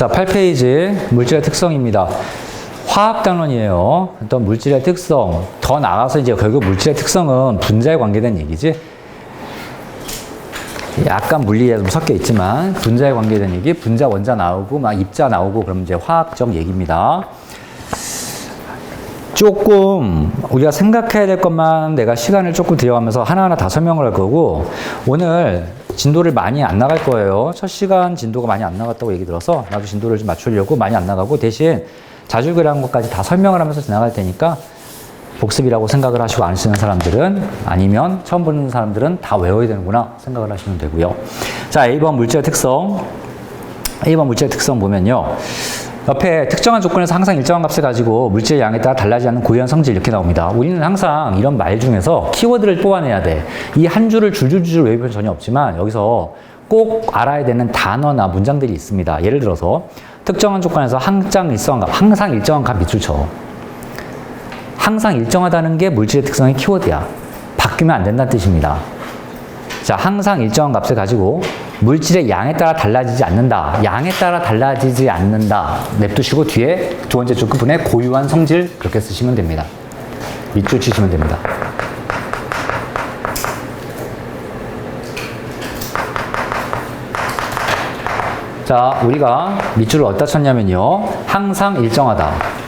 자, 8페이지 물질의 특성입니다. 화학단원이에요. 어떤 물질의 특성. 더 나아가서 이제 결국 물질의 특성은 분자에 관계된 얘기지. 약간 물리에 좀 섞여 있지만 분자에 관계된 얘기. 분자, 원자 나오고 막 입자 나오고 그러면 이제 화학적 얘기입니다. 조금 우리가 생각해야 될 것만 내가 시간을 조금 들여가면서 하나하나 다 설명을 할 거고, 오늘 진도를 많이 안 나갈 거예요. 첫 시간 진도가 많이 안 나갔다고 얘기 들어서 나도 진도를 좀 맞추려고 많이 안 나가고, 대신 자줄그레한 것까지 다 설명을 하면서 지나갈 테니까 복습이라고 생각을 하시고 안 쓰는 사람들은, 아니면 처음 보는 사람들은 다 외워야 되는구나 생각을 하시면 되고요. 자, A번 물질의 특성. A번 물질의 특성 보면요. 옆에 특정한 조건에서 항상 일정한 값을 가지고 물질의 양에 따라 달라지지 않는 고유한 성질 이렇게 나옵니다. 우리는 항상 이런 말 중에서 키워드를 뽑아내야 돼. 이 한 줄을 줄줄줄 외울 필요는 전혀 없지만 여기서 꼭 알아야 되는 단어나 문장들이 있습니다. 예를 들어서 특정한 조건에서 항상 일정한 값 밑줄 쳐. 항상 일정하다는 게 물질의 특성의 키워드야. 바뀌면 안 된다는 뜻입니다. 자, 항상 일정한 값을 가지고 물질의 양에 따라 달라지지 않는다. 양에 따라 달라지지 않는다. 냅두시고 뒤에 두 번째 줄 끝부분에 고유한 성질 그렇게 쓰시면 됩니다. 밑줄 치시면 됩니다. 자, 우리가 밑줄을 어디다 쳤냐면요. 항상 일정하다.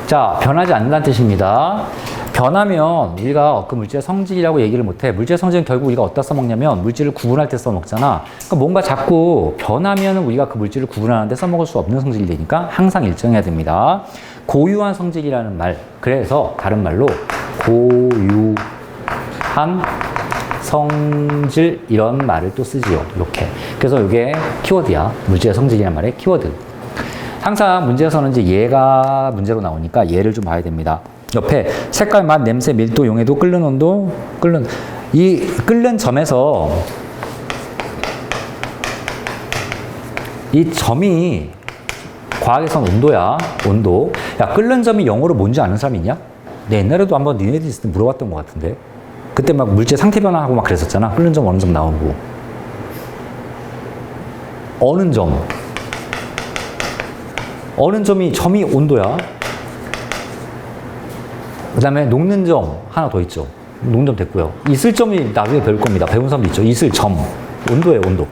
자, 변하지 않는다는 뜻입니다. 변하면 우리가 그 물질의 성질이라고 얘기를 못해. 물질의 성질은 결국 우리가 어디다 써먹냐면 물질을 구분할 때 써먹잖아. 그러니까 뭔가 자꾸 변하면 우리가 그 물질을 구분하는데 써먹을 수 없는 성질이 되니까 항상 일정해야 됩니다. 고유한 성질이라는 말. 그래서 다른 말로 고유한 성질 이런 말을 또 쓰지요. 이렇게. 그래서 이게 키워드야. 물질의 성질이라는 말의 키워드. 항상 문제에서는 이제 얘가 문제로 나오니까 얘를 좀 봐야 됩니다. 옆에 색깔, 맛, 냄새, 밀도, 용해도, 끓는 온도, 이 끓는 점에서 이 점이 과학에서는 온도야. 온도. 야, 끓는 점이 영어로 뭔지 아는 사람 있냐? 내 옛날에도 한번 니네들이 있을 때 물어봤던 것 같은데. 그때 막 물질 상태 변화하고 막 그랬었잖아. 끓는 점, 어느 점 나오고. 어느 점. 어느 점이 온도야. 그 다음에 녹는 점 하나 더 있죠. 녹는 점 됐고요. 이슬 점이 나중에 배울 겁니다. 배운 사람도 있죠. 이슬 점. 온도예요, 온도.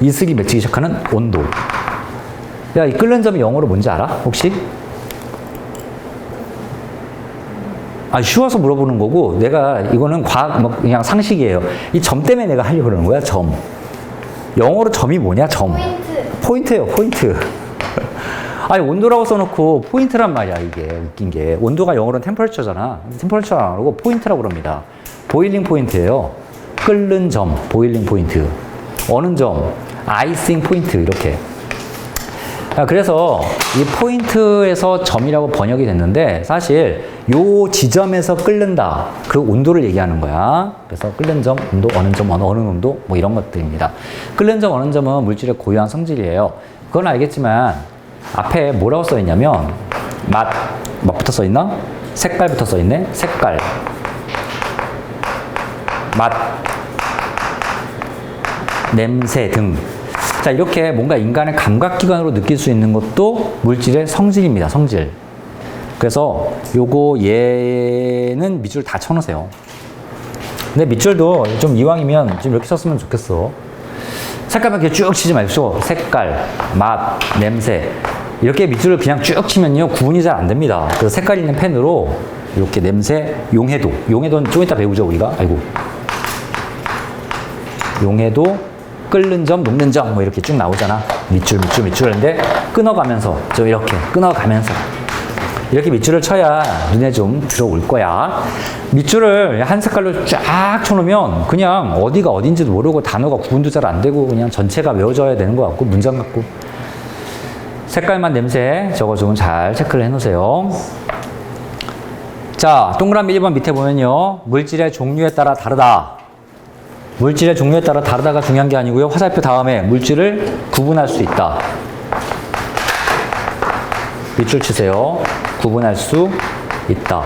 이슬이 맺히기 시작하는 온도. 야, 이 끓는 점이 영어로 뭔지 알아? 혹시? 아, 쉬워서 물어보는 거고, 내가 이거는 과학, 뭐 그냥 상식이에요. 이 점 때문에 내가 하려고 그러는 거야, 점. 영어로 점이 뭐냐, 점. 포인트예요, 포인트. 아니, 온도라고 써놓고 포인트란 말이야, 이게. 웃긴 게. 온도가 영어로는 템퍼러처잖아. 템퍼러처 안 하고 포인트라고 그럽니다. 보일링 포인트예요. 끓는 점, 보일링 포인트. 어느 점, 아이싱 포인트, 이렇게. 그래서 이 포인트에서 점이라고 번역이 됐는데, 사실 요 지점에서 끓는다. 그 온도를 얘기하는 거야. 그래서 끓는 점, 온도, 어느 점, 어느 온도, 뭐 이런 것들입니다. 끓는 점, 어느 점은 물질의 고유한 성질이에요. 그건 알겠지만, 앞에 뭐라고 써있냐면 맛부터 써있나? 색깔부터 써있네. 색깔, 맛, 냄새 등. 자, 이렇게 뭔가 인간의 감각기관으로 느낄 수 있는 것도 물질의 성질입니다. 성질. 그래서 요거 얘는 밑줄 다 쳐놓으세요. 근데 밑줄도 좀 이왕이면 좀 이렇게 썼으면 좋겠어. 색깔만 이렇게 쭉 치지 마십시오. 색깔, 맛, 냄새. 이렇게 밑줄을 그냥 쭉 치면요, 구분이 잘 안 됩니다. 그래서 색깔 있는 펜으로 이렇게 냄새, 용해도. 용해도는 좀 이따 배우죠, 우리가. 아이고. 용해도, 끓는 점, 녹는 점, 뭐 이렇게 쭉 나오잖아. 밑줄. 근데 끊어가면서, 좀 이렇게 끊어가면서. 이렇게 밑줄을 쳐야 눈에 좀 들어올 거야. 밑줄을 한 색깔로 쫙 쳐놓으면 그냥 어디가 어딘지도 모르고 단어가 구분도 잘 안 되고 그냥 전체가 외워져야 되는 것 같고 문장 같고. 색깔만 냄새 저거 좀 잘 체크를 해놓으세요. 자, 동그라미 1번 밑에 보면요. 물질의 종류에 따라 다르다. 물질의 종류에 따라 다르다가 중요한 게 아니고요. 화살표 다음에 물질을 구분할 수 있다. 밑줄 치세요. 구분할 수 있다.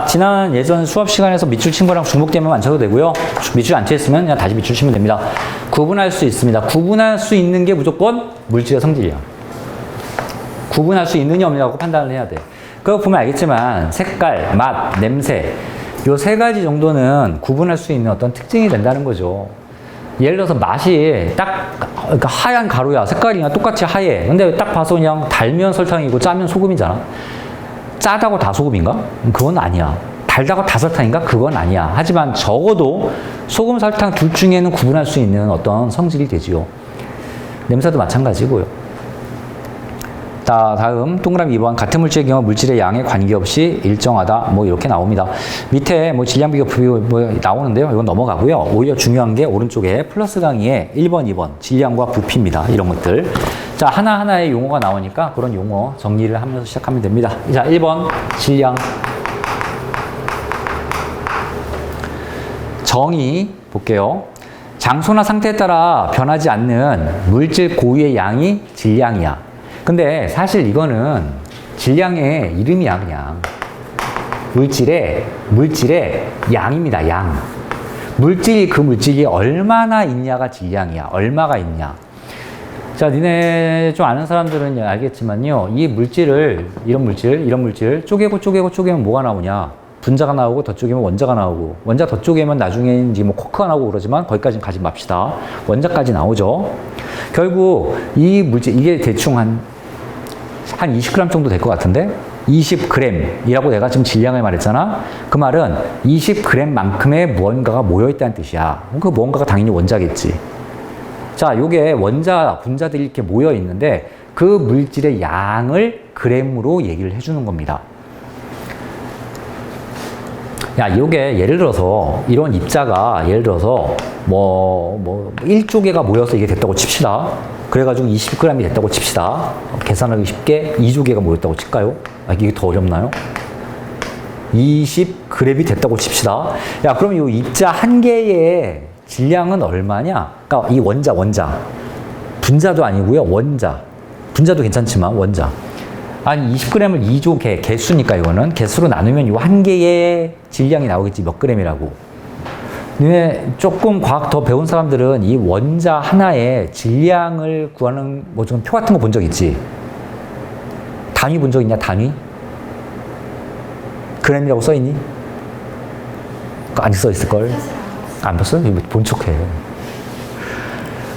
지난 예전 수업 시간에서 밑줄 친 거랑 중복되면 안 쳐도 되고요. 밑줄 안 쳤으면 그냥 다시 밑줄 치면 됩니다. 구분할 수 있습니다. 구분할 수 있는 게 무조건 물질의 성질이야. 구분할 수 있느냐 없느냐고 판단을 해야 돼. 그거 보면 알겠지만 색깔, 맛, 냄새 요 세 가지 정도는 구분할 수 있는 어떤 특징이 된다는 거죠. 예를 들어서 맛이 딱 그러니까 하얀 가루야. 색깔이 그냥 똑같이 하얘. 근데 딱 봐서 그냥 달면 설탕이고 짜면 소금이잖아. 짜다고 다 소금인가? 그건 아니야. 달다고 다 설탕인가? 그건 아니야. 하지만 적어도 소금, 설탕 둘 중에는 구분할 수 있는 어떤 성질이 되지요. 냄새도 마찬가지고요. 자, 다음 동그라미 2번. 같은 물질의 경우 물질의 양에 관계없이 일정하다. 뭐 이렇게 나옵니다. 밑에 뭐 질량 비교 뭐 나오는데요. 이건 넘어가고요. 오히려 중요한 게 오른쪽에 플러스 강의에 1번, 2번 질량과 부피입니다. 이런 것들. 자, 하나하나의 용어가 나오니까 그런 용어 정리를 하면서 시작하면 됩니다. 자, 1번 질량. 정의 볼게요. 장소나 상태에 따라 변하지 않는 물질 고유의 양이 질량이야. 근데 사실 이거는 질량의 이름이야, 그냥. 물질의 양입니다, 양. 그 물질이 얼마나 있냐가 질량이야. 얼마가 있냐. 자, 니네 좀 아는 사람들은 알겠지만요. 이 물질을, 이런 물질, 쪼개면 뭐가 나오냐. 분자가 나오고, 더 쪼개면 원자가 나오고, 원자 더 쪼개면 나중에 이제 뭐 코크가 나오고 그러지만, 거기까지는 가지 맙시다. 원자까지 나오죠. 결국, 이 물질, 이게 대충 한 20g 정도 될 것 같은데, 20g이라고 내가 지금 질량을 말했잖아. 그 말은 20g만큼의 무언가가 모여있다는 뜻이야. 그 무언가가 당연히 원자겠지. 자, 요게 원자, 분자들이 이렇게 모여 있는데 그 물질의 양을 g으로 얘기를 해주는 겁니다. 야, 요게 예를 들어서 이런 입자가 예를 들어서 뭐 1조개가 모여서 이게 됐다고 칩시다. 그래가지고 20g이 됐다고 칩시다. 계산하기 쉽게 2조개가 모였다고 칠까요? 이게 더 어렵나요? 20g이 됐다고 칩시다. 야, 그럼 이 입자 한 개의 질량은 얼마냐? 그러니까 이 원자. 분자도 아니고요. 원자. 분자도 괜찮지만 원자. 아니 20g을 2조 개수니까 이거는 개수로 나누면 이 한 개의 질량이 나오겠지. 몇 g이라고. 근데 조금 과학 더 배운 사람들은 이 원자 하나의 질량을 구하는 뭐 좀 표 같은 거 본 적 있지? 단위 본 적 있냐? 단위? g이라고 써 있니? 안 써 있을걸? 안 봤어? 이거 본 척해.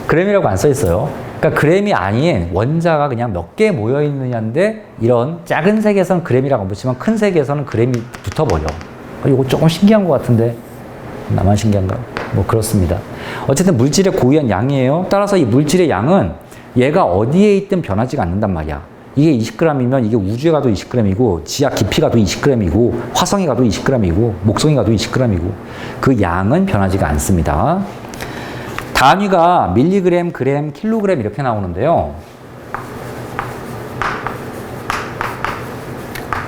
g이라고 안 써 있어요. 그러니까 g이 아닌 원자가 그냥 몇 개 모여 있느냐인데 이런 작은 색에서는 g이라고 안 붙이면 큰 색에서는 g이 붙어버려. 이거 조금 신기한 것 같은데 나만 신기한가? 뭐 그렇습니다. 어쨌든 물질의 고유한 양이에요. 따라서 이 물질의 양은 얘가 어디에 있든 변하지가 않는단 말이야. 이게 20g이면 이게 우주에 가도 20g이고 지하 깊이 가도 20g이고 화성에 가도 20g이고 목성에 가도 20g이고 그 양은 변하지가 않습니다. 단위가 밀리그램, 그램, 킬로그램 이렇게 나오는데요.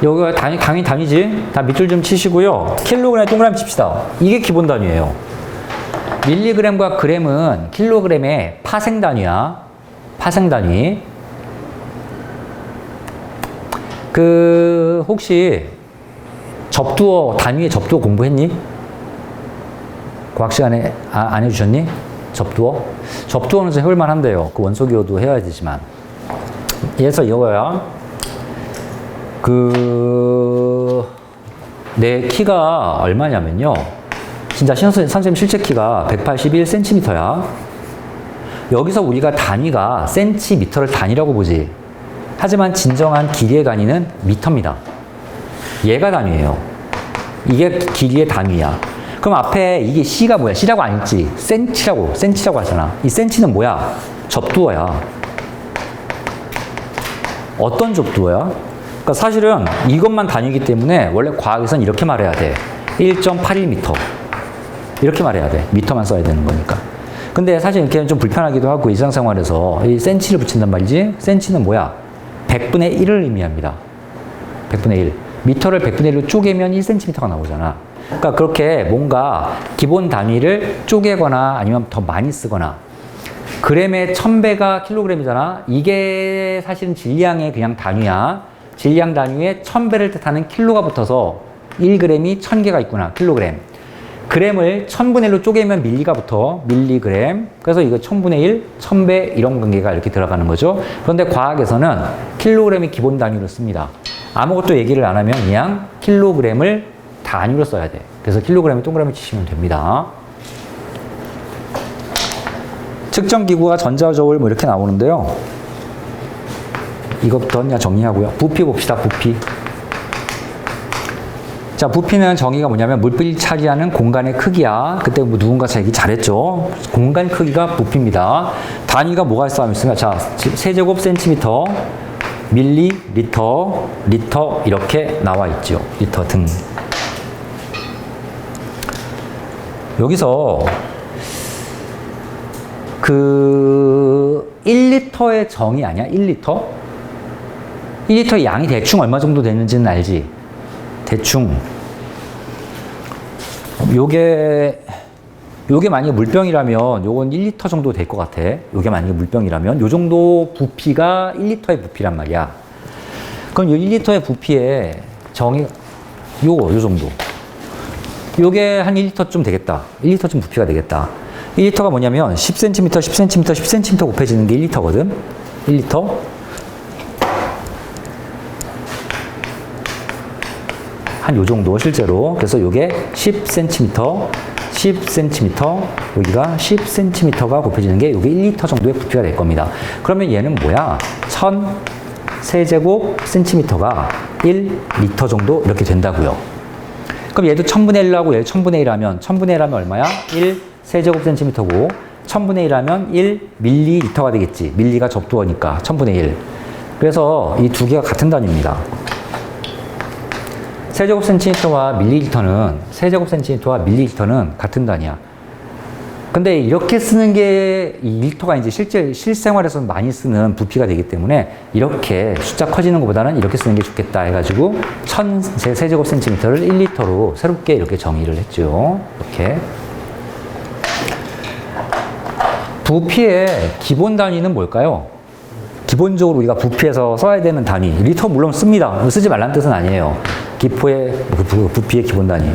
여기가 당연히 단위지. 다 밑줄 좀 치시고요. 킬로그램 동그라미 칩시다. 이게 기본 단위예요. 밀리그램과 그램은 킬로그램의 파생 단위야. 파생 단위. 혹시 단위의 접두어 공부했니? 과학 시간에 안 해주셨니? 접두어는 좀 해볼만 한데요. 그 원소기호도 해야 되지만. 그래서 이거야. 내 키가 얼마냐면요. 진짜 선생님 실제 키가 181cm야. 여기서 우리가 단위가 센티미터를 단위라고 보지. 하지만 진정한 길이의 단위는 미터입니다. 얘가 단위예요. 이게 길이의 단위야. 그럼 앞에 이게 C가 뭐야? C라고 안 읽지? 센치라고 하잖아. 이 센치는 뭐야? 접두어야. 어떤 접두어야? 그러니까 사실은 이것만 단위이기 때문에 원래 과학에서는 이렇게 말해야 돼. 1.81m. 이렇게 말해야 돼. 미터만 써야 되는 거니까. 근데 사실 이렇게 좀 불편하기도 하고 일상생활에서 이 센치를 붙인단 말이지. 센치는 뭐야? 100분의 1을 의미합니다. 100분의 1. 미터를 100분의 1로 쪼개면 1cm가 나오잖아. 그러니까 그렇게 뭔가 기본 단위를 쪼개거나 아니면 더 많이 쓰거나 그램의 1000배가 킬로그램이잖아. 이게 사실은 질량의 그냥 단위야. 질량 단위에 1000배를 뜻하는 킬로가 붙어서 1g이 1000개가 있구나. 킬로그램. 그램을 1000분의 1로 쪼개면 밀리가 붙어. 밀리그램. 그래서 이거 1000분의 1, 1000배 이런 관계가 이렇게 들어가는 거죠. 그런데 과학에서는 킬로그램이 기본 단위로 씁니다. 아무것도 얘기를 안 하면 그냥 킬로그램을 단위로 써야 돼. 그래서 킬로그램을 동그라미 치시면 됩니다. 측정기구가 전자저울 뭐 이렇게 나오는데요. 이것부터 그냥 정리하고요. 부피 봅시다. 부피. 자, 부피는 정의가 뭐냐면 물질이 차지하는 공간의 크기야. 그때 뭐 누군가 얘기 잘했죠. 공간 크기가 부피입니다. 단위가 뭐가 있습니까? 자, 세제곱 센티미터, 밀리, 리터, 리터 이렇게 나와 있죠. 리터 등. 여기서 그 1리터의 정의 아니야? 1리터? 1리터의 양이 대충 얼마 정도 되는지는 알지? 대충 요게 만약에 물병이라면 요건 1리터 정도 될 것 같아. 요게 만약에 물병이라면 요 정도 부피가 1리터의 부피란 말이야. 그럼 요 1리터의 부피의 정의 요 정도. 요게 한 1리터쯤 되겠다. 1리터쯤 부피가 되겠다. 1리터가 뭐냐면 10cm, 10cm, 10cm 곱해지는 게 1리터거든. 1리터. 한 요 정도 실제로. 그래서 요게 10cm, 10cm, 여기가 10cm가 곱해지는 게 요게 1리터 정도의 부피가 될 겁니다. 그러면 얘는 뭐야? 1000 세제곱 센티미터가 1리터 정도 이렇게 된다고요. 그럼 얘도 1000분의 1하고 얘 1000분의 1하면 1000분의 1하면 얼마야? 1 세제곱 센티미터고 1000분의 1하면 1 밀리리터가 되겠지. 밀리가 접두어니까 1000분의 1. 그래서 이 두 개가 같은 단위입니다. 세제곱 센티미터와 밀리리터는 같은 단위야. 근데 이렇게 쓰는 게 이 리터가 이제 실생활에서 많이 쓰는 부피가 되기 때문에 이렇게 숫자 커지는 것보다는 이렇게 쓰는 게 좋겠다 해가지고 1000 세제곱 센티미터를 1리터로 새롭게 이렇게 정의를 했죠. 이렇게. 부피의 기본 단위는 뭘까요? 기본적으로 우리가 부피에서 써야 되는 단위. 리터 물론 씁니다. 쓰지 말라는 뜻은 아니에요. 부피의 기본 단위.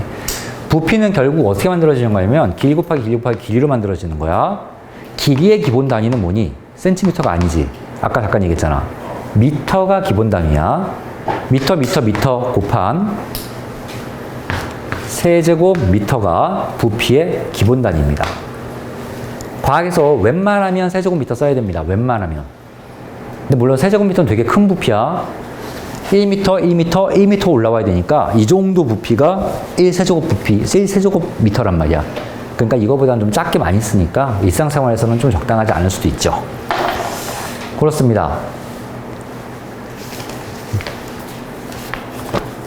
부피는 결국 어떻게 만들어지는 거냐면 길이 곱하기 길이 곱하기 길이로 만들어지는 거야. 길이의 기본 단위는 뭐니? 센티미터가 아니지. 아까 잠깐 얘기했잖아. 미터가 기본 단위야. 미터 곱한 세제곱 미터가 부피의 기본 단위입니다. 과학에서 웬만하면 세제곱미터 써야 됩니다. 웬만하면. 근데 물론 세제곱미터는 되게 큰 부피야. 1m, 1m, 1m 올라와야 되니까 이 정도 부피가 1세제곱미터란 말이야. 그러니까 이거보다는 좀 작게 많이 쓰니까 일상생활에서는 좀 적당하지 않을 수도 있죠. 그렇습니다.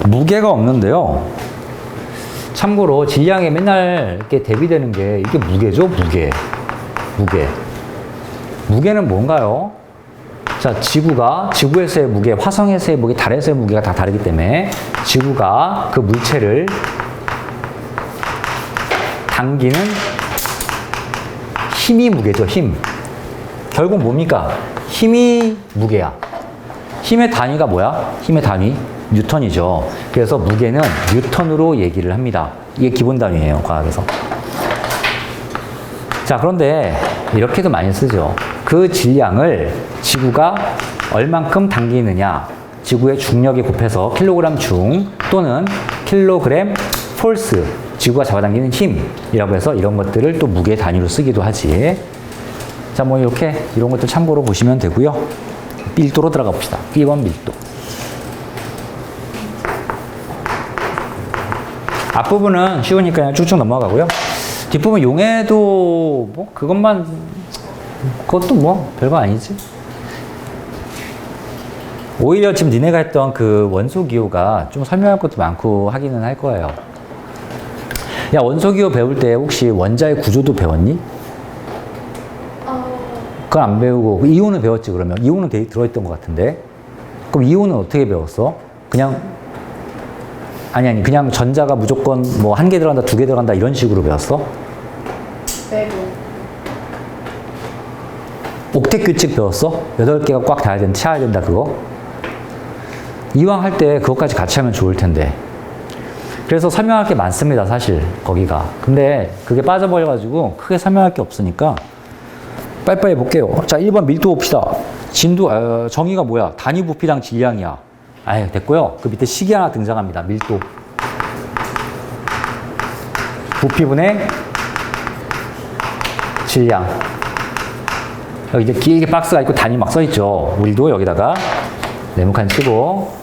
무게가 없는데요. 참고로 질량에 맨날 이렇게 대비되는 게 이게 무게죠, 무게. 무게는 뭔가요? 자, 지구에서의 무게, 화성에서의 무게, 달에서의 무게가 다 다르기 때문에 지구가 그 물체를 당기는 힘이 무게죠, 힘. 결국 뭡니까? 힘이 무게야. 힘의 단위가 뭐야? 힘의 단위? 뉴턴이죠. 그래서 무게는 뉴턴으로 얘기를 합니다. 이게 기본 단위예요, 과학에서. 자, 그런데 이렇게도 많이 쓰죠. 그 질량을 지구가 얼만큼 당기느냐, 지구의 중력에 곱해서 킬로그램 중 또는 킬로그램 폴스, 지구가 잡아당기는 힘이라고 해서 이런 것들을 또 무게 단위로 쓰기도 하지. 자, 뭐 이렇게 이런 것들 참고로 보시면 되고요. 밀도로 들어가 봅시다. 1번 밀도. 앞부분은 쉬우니까 그냥 쭉쭉 넘어가고요. 뒷부분 용해도 뭐 그것도 뭐 별거 아니지. 오히려 지금 니네가 했던 그 원소 기호가 좀 설명할 것도 많고 하기는 할 거예요. 야, 원소 기호 배울 때 혹시 원자의 구조도 배웠니? 그건 안 배우고 이온은 배웠지. 그러면 이온은 되게 들어있던 것 같은데. 그럼 이온은 어떻게 배웠어? 그냥 그냥 전자가 무조건 뭐 1개 들어간다, 2개 들어간다 이런 식으로 배웠어? 빼고. 옥텟 규칙 배웠어? 8개가 꽉 차야 된다 그거? 이왕 할 때 그것까지 같이 하면 좋을 텐데. 그래서 설명할 게 많습니다, 사실, 거기가. 근데 그게 빠져버려가지고 크게 설명할 게 없으니까 빨리빨리 볼게요. 자, 1번 밀도 봅시다. 정의가 뭐야? 단위 부피당 질량이야. 아유, 됐고요. 그 밑에 식이 하나 등장합니다. 밀도. 부피분의 질량. 여기 이제 길게 박스가 있고 단위 막 써있죠. 우리도 여기다가 네모칸 치고.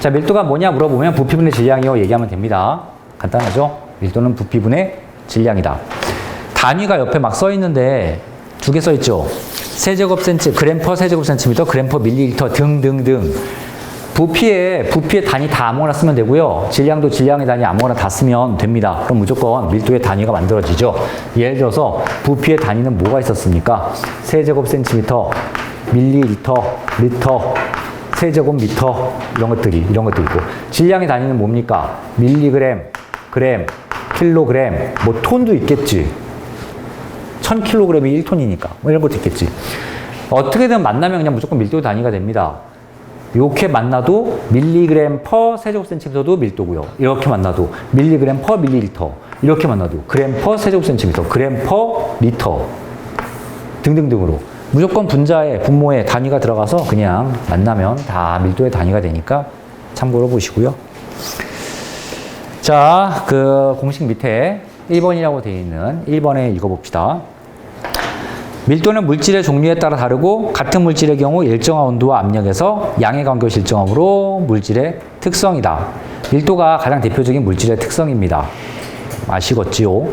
자, 밀도가 뭐냐 물어보면 부피분의 질량이요 얘기하면 됩니다. 간단하죠? 밀도는 부피분의 질량이다. 단위가 옆에 막 써있는데 두 개 써있죠. 세제곱센치, 그램 퍼 세제곱센티미터, 그램 퍼 밀리리터 등등등. 부피의 단위 다 아무거나 쓰면 되고요. 질량도 질량의 단위 아무거나 다 쓰면 됩니다. 그럼 무조건 밀도의 단위가 만들어지죠. 예를 들어서 부피의 단위는 뭐가 있었습니까? 세제곱센티미터, 밀리리터, 리터, 세제곱미터 이런 것도 있고. 질량의 단위는 뭡니까? 밀리그램, 그램, 킬로그램, 뭐 톤도 있겠지. 1000kg이 1톤이니까 뭐 이런 것도 있겠지. 어떻게든 만나면 그냥 무조건 밀도 단위가 됩니다. 이렇게 만나도 밀리그램 퍼 세제곱센티미터도 밀도고요. 이렇게 만나도 밀리그램 퍼 밀리리터, 이렇게 만나도 그램 퍼 세제곱센티미터, 그램 퍼 리터 등등등으로 무조건 분모에 단위가 들어가서 그냥 만나면 다 밀도의 단위가 되니까 참고로 보시고요. 자, 그 공식 밑에 1번이라고 되어 있는 1번에 읽어봅시다. 밀도는 물질의 종류에 따라 다르고 같은 물질의 경우 일정한 온도와 압력에서 양의 관계를 일정하므로 물질의 특성이다. 밀도가 가장 대표적인 물질의 특성입니다. 아시겠지요?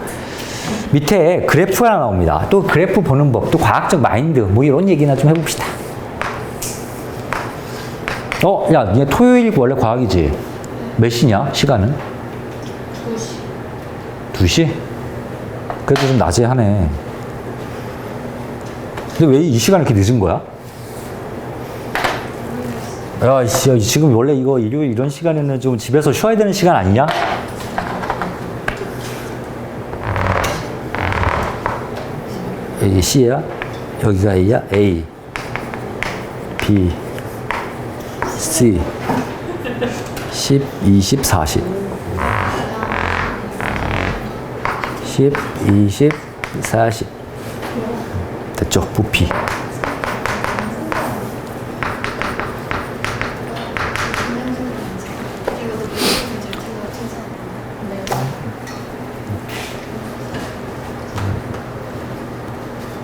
밑에 그래프가 하나 나옵니다. 또 그래프 보는 법, 또 과학적 마인드 뭐 이런 얘기나 좀 해봅시다. 야, 얘 토요일 원래 과학이지? 몇 시냐? 시간은? 2시. 2시? 그래도 좀 낮에 하네. 근데 왜 이 시간에 이렇게 늦은 거야? 야, 지금 원래 이거 일요일 이런 시간에는 좀 집에서 쉬어야 되는 시간 아니냐? 여기 C야? 여기가 A야? A, B, C, 10, 20, 40. 10, 20, 40. 됐죠? 부피.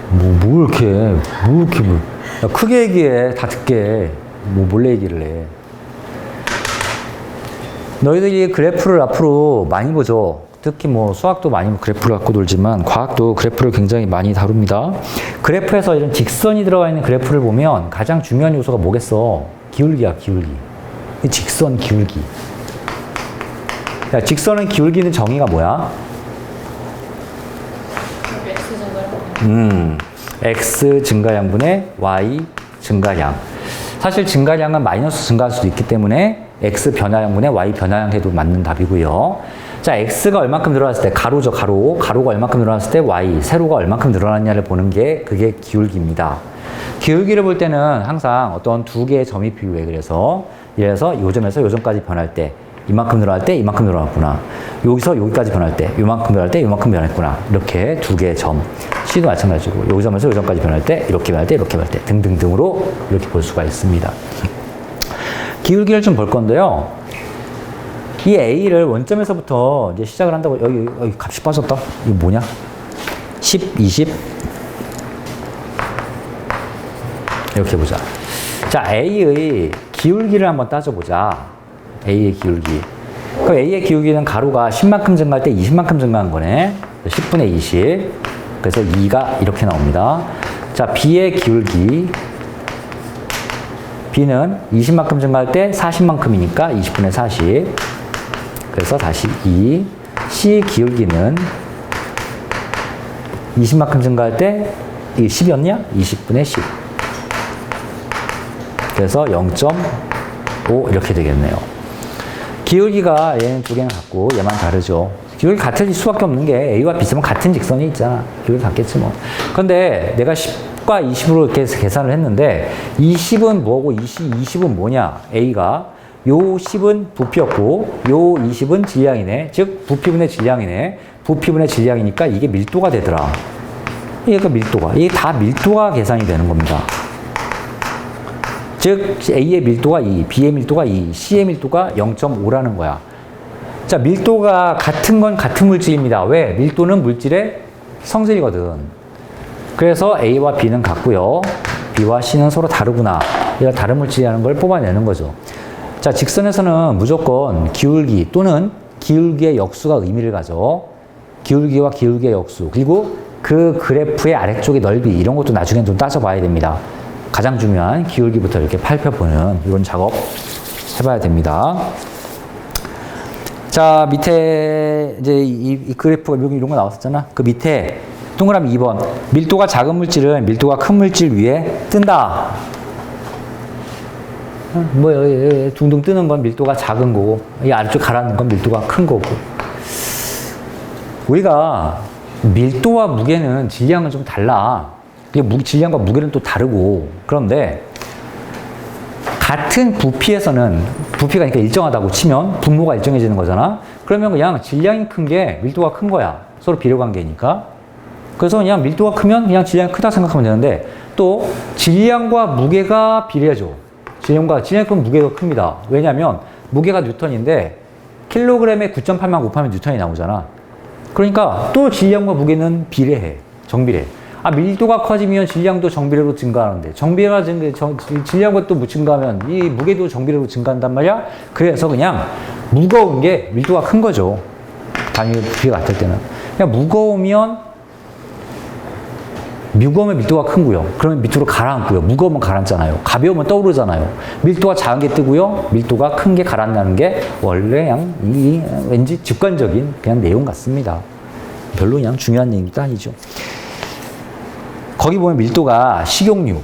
뭐 이렇게 야, 크게 얘기해. 다 듣게. 몰래 얘기를 해. 너희들이 그래프를 앞으로 많이 보죠. 특히 수학도 많이 그래프를 갖고 놀지만 과학도 그래프를 굉장히 많이 다룹니다. 그래프에서 이런 직선이 들어가 있는 그래프를 보면 가장 중요한 요소가 뭐겠어? 기울기야, 기울기. 직선 기울기. 야, 직선은 기울기는 정의가 뭐야? X 증가량분의 Y 증가량. 사실 증가량은 마이너스 증가할 수도 있기 때문에 X 변화량분의 Y 변화량 해도 맞는 답이고요. 자, X가 얼만큼 늘어났을 때, 가로죠, 가로. 가로가 얼만큼 늘어났을 때 Y, 세로가 얼만큼 늘어났냐를 보는 게 그게 기울기입니다. 기울기를 볼 때는 항상 어떤 두 개의 점이 필요해. 그래서 예를 들어서 요 점에서 요 점까지 변할 때 이만큼 늘어날 때 이만큼 늘어났구나. 여기서 여기까지 변할 때 요만큼 변할 때 요만큼 변했구나. 이렇게 두 개의 점. C도 마찬가지고 요 점에서 요 점까지 변할 때 이렇게 변할 때 이렇게 변할 때 등등등으로 이렇게 볼 수가 있습니다. 기울기를 좀 볼 건데요. 이 A를 원점에서부터 이제 시작을 한다고. 여기 값이 빠졌다. 이거 뭐냐? 10, 20 이렇게 보자. 자, A의 기울기를 한번 따져보자. A의 기울기. 그럼 A의 기울기는 가로가 10만큼 증가할 때 20만큼 증가한 거네. 10분의 20. 그래서 2가 이렇게 나옵니다. 자, B의 기울기. B는 20만큼 증가할 때 40만큼이니까 20분의 40. 그래서 다시 2. C 기울기는 20만큼 증가할 때 이게 10이었냐? 20분의 10. 그래서 0.5 이렇게 되겠네요. 기울기가 얘는 두 개는 같고 얘만 다르죠. 기울기 같을 수밖에 없는 게 A와 B면 같은 직선이 있잖아. 기울기 같겠지 뭐. 근데 내가 10과 20으로 이렇게 계산을 했는데 20은 뭐고 20은 뭐냐? A가 요 10은 부피였고 요 20은 질량이네. 즉 부피분의 질량이네. 부피분의 질량이니까 이게 밀도가 되더라. 이게 밀도가. 이게 다 밀도가 계산이 되는 겁니다. 즉 A의 밀도가 2, B의 밀도가 2, C의 밀도가 0.5라는 거야. 자, 밀도가 같은 건 같은 물질입니다. 왜? 밀도는 물질의 성질이거든. 그래서 A와 B는 같고요. B와 C는 서로 다르구나. 얘가 다른 물질이라는 걸 뽑아내는 거죠. 자, 직선에서는 무조건 기울기 또는 기울기의 역수가 의미를 가져. 기울기와 기울기의 역수. 그리고 그 그래프의 아래쪽의 넓이 이런 것도 나중에 좀 따져봐야 됩니다. 가장 중요한 기울기부터 이렇게 살펴보는 이런 작업 해봐야 됩니다. 자, 밑에 이제 이 그래프가 이런 거 나왔었잖아. 그 밑에 동그라미 2번. 밀도가 작은 물질은 밀도가 큰 물질 위에 뜬다. 뭐 둥둥 뜨는 건 밀도가 작은 거고 이 아래쪽 가라앉는 건 밀도가 큰 거고. 우리가 밀도와 무게는 질량은 좀 달라. 질량과 무게는 또 다르고. 그런데 같은 부피에서는 부피가 그러니까 일정하다고 치면 분모가 일정해지는 거잖아. 그러면 그냥 질량이 큰 게 밀도가 큰 거야. 서로 비례 관계니까. 그래서 그냥 밀도가 크면 그냥 질량이 크다 생각하면 되는데 또 질량과 무게가 비례해줘. 질량이 크면 무게가 큽니다. 왜냐하면 무게가 뉴턴인데 킬로그램에 9.8만 곱하면 뉴턴이 나오잖아. 그러니까 또 질량과 무게는 비례해. 정비례. 아, 밀도가 커지면 질량도 정비례로 증가하는데 질량과 또 증가하면 이 무게도 정비례로 증가한단 말이야. 그래서 그냥 무거운 게 밀도가 큰 거죠. 단위 부피가 같을 때는. 그냥 무거우면 밀도가 큰 거요. 그러면 밑으로 가라앉고요. 무거우면 가라앉잖아요. 가벼우면 떠오르잖아요. 밀도가 작은 게 뜨고요. 밀도가 큰 게 가라앉는 게 원래 그냥 왠지 직관적인 그냥 내용 같습니다. 별로 그냥 중요한 얘기도 아니죠. 거기 보면 밀도가 식용유,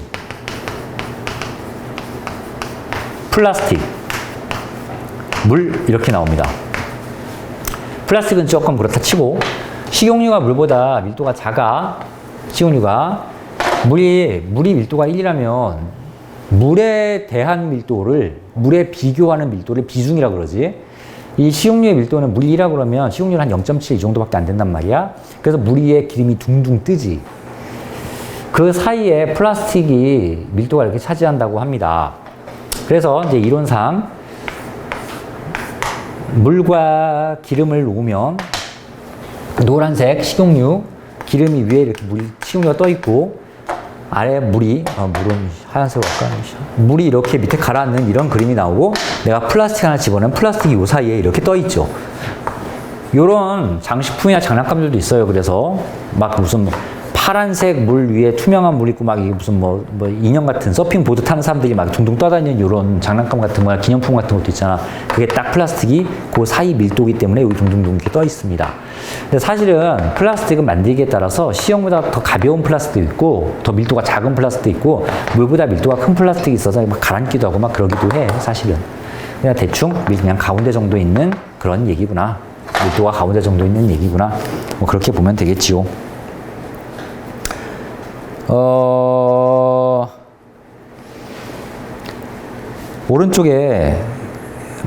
플라스틱, 물 이렇게 나옵니다. 플라스틱은 조금 그렇다 치고 식용유가 물보다 밀도가 작아. 식용유가 물이 밀도가 1이라면 물에 대한 밀도를 물에 비교하는 밀도를 비중이라고 그러지. 이 식용유의 밀도는 물이 1이라고 그러면 식용유는 한 0.7 이 정도밖에 안 된단 말이야. 그래서 물 위에 기름이 둥둥 뜨지. 그 사이에 플라스틱이 밀도가 이렇게 차지한다고 합니다. 그래서 이제 이론상 물과 기름을 놓으면 노란색 식용유 기름이 위에 이렇게 식용유가 떠 있고 아래 물은 하얀색으로 할까? 물이 이렇게 밑에 가라앉는 이런 그림이 나오고 내가 플라스틱 하나 집어넣으면 플라스틱이 요 사이에 이렇게 떠 있죠. 요런 장식품이나 장난감들도 있어요. 그래서 막 무슨 파란색 물 위에 투명한 물 있고 막 이게 무슨 뭐 인형 같은 서핑보드 타는 사람들이 막 둥둥 떠다니는 이런 장난감 같은 거나 기념품 같은 것도 있잖아. 그게 딱 플라스틱이 그 사이 밀도이기 때문에 여기 둥둥둥 이렇게 떠 있습니다. 근데 사실은 플라스틱은 만들기에 따라서 C형보다 더 가벼운 플라스틱도 있고 더 밀도가 작은 플라스틱도 있고 물보다 밀도가 큰 플라스틱이 있어서 막 가라앉기도 하고 막 그러기도 해. 사실은 그냥 대충 그냥 가운데 정도 있는 그런 얘기구나. 밀도가 가운데 정도 있는 얘기구나. 뭐 그렇게 보면 되겠지요. 오른쪽에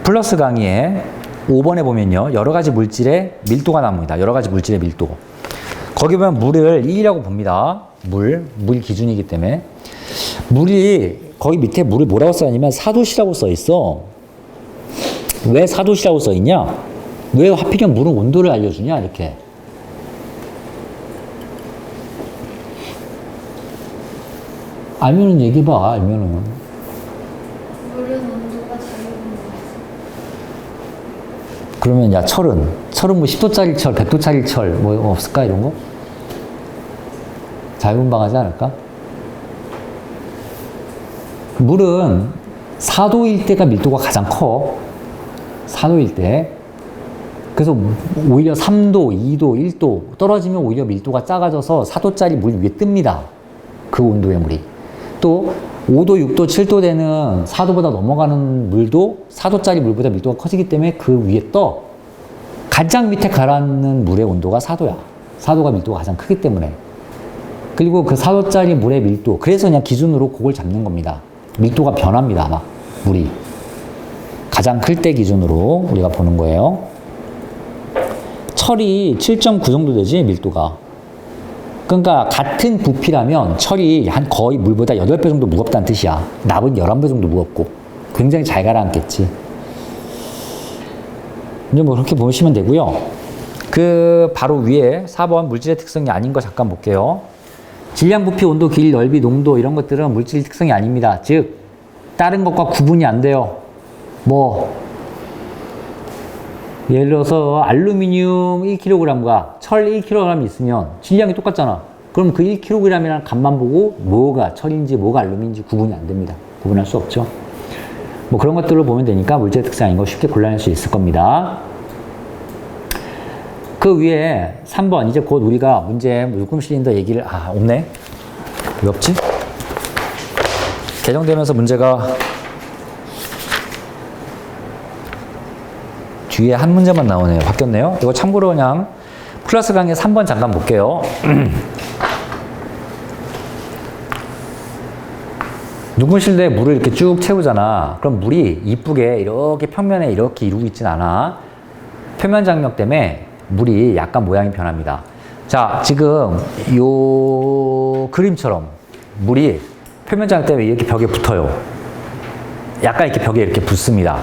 플러스 강의에 5번에 보면요. 여러 가지 물질의 밀도가 나옵니다. 여러 가지 물질의 밀도. 거기 보면 물을 1이라고 봅니다. 물 기준이기 때문에. 거기 밑에 물을 뭐라고 써있냐면 사도시라고 써있어. 왜 사도시라고 써있냐? 왜 하필이면 물은 온도를 알려주냐? 이렇게. 알면은 얘기해봐, 알면은. 물은 온도가 자유분방. 그러면 야, 철은 뭐 10도짜리 철, 100도짜리 철, 뭐 없을까, 이런 거? 자유분방하지 않을까? 물은 4도일 때가 밀도가 가장 커. 4도일 때. 그래서 오히려 3도, 2도, 1도 떨어지면 오히려 밀도가 작아져서 4도짜리 물 위에 뜹니다. 그 온도의 물이. 또 5도, 6도, 7도 되는 4도보다 넘어가는 물도 4도짜리 물보다 밀도가 커지기 때문에 그 위에 떠. 가장 밑에 가라앉는 물의 온도가 4도야. 4도가 밀도가 가장 크기 때문에. 그리고 그 4도짜리 물의 밀도. 그래서 그냥 기준으로 그걸 잡는 겁니다. 밀도가 변합니다. 막 물이. 가장 클 때 기준으로 우리가 보는 거예요. 철이 7.9 정도 되지, 밀도가. 그러니까 같은 부피라면 철이 한 거의 물보다 8배 정도 무겁다는 뜻이야. 납은 11배 정도 무겁고. 굉장히 잘 가라앉겠지. 이제 뭐 그렇게 보시면 되고요. 그 바로 위에 4번 물질의 특성이 아닌 거 잠깐 볼게요. 질량, 부피, 온도, 길, 넓이, 농도 이런 것들은 물질 특성이 아닙니다. 즉 다른 것과 구분이 안 돼요. 뭐 예를 들어서 알루미늄 1kg과 철 1kg 있으면 질량이 똑같잖아. 그럼 그 1kg이라는 값만 보고 뭐가 철인지 뭐가 알루미늄인지 구분이 안 됩니다. 구분할 수 없죠. 뭐 그런 것들을 보면 되니까 물질의 특성 아닌 거 쉽게 골라낼 수 있을 겁니다. 그 위에 3번 이제 곧 우리가 문제 물품 실린더 얘기를 없네. 왜 없지? 개정되면서 문제가 뒤에 한 문제만 나오네요. 바뀌었네요. 이거 참고로 그냥 플러스 강의 3번 잠깐 볼게요. 눈금 실내에 물을 이렇게 쭉 채우잖아. 그럼 물이 이쁘게 이렇게 평면에 이렇게 이루고 있진 않아. 표면 장력 때문에 물이 약간 모양이 변합니다. 자, 지금 요 그림처럼 물이 표면 장력 때문에 이렇게 벽에 붙어요. 약간 이렇게 벽에 이렇게 붙습니다.